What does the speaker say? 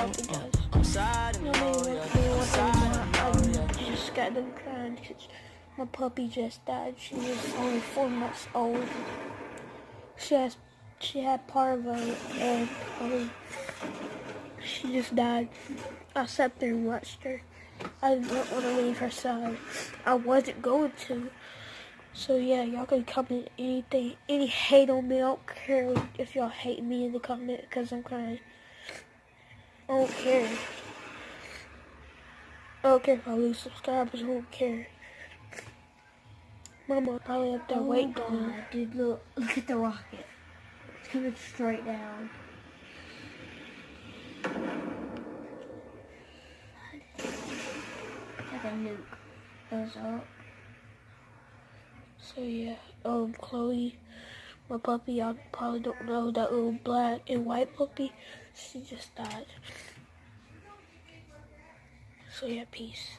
probably does. Nobody wants me one thing. I just got them crying because my puppy just died. She was only 4 months old. She had part of a egg. She just died. I sat there and watched her. I didn't want to leave her side. I wasn't going to. So yeah, y'all can comment anything, any hate on me. I don't care if y'all hate me in the comment because I'm crying. I don't care. I don't care if I lose subscribers. I don't care. Mama probably up there waiting. Oh God, dude, look at the rocket. It's coming straight down. Like a nuke goes up. So yeah, Chloe, my puppy, y'all probably don't know that little black and white puppy. She just died. So yeah, peace.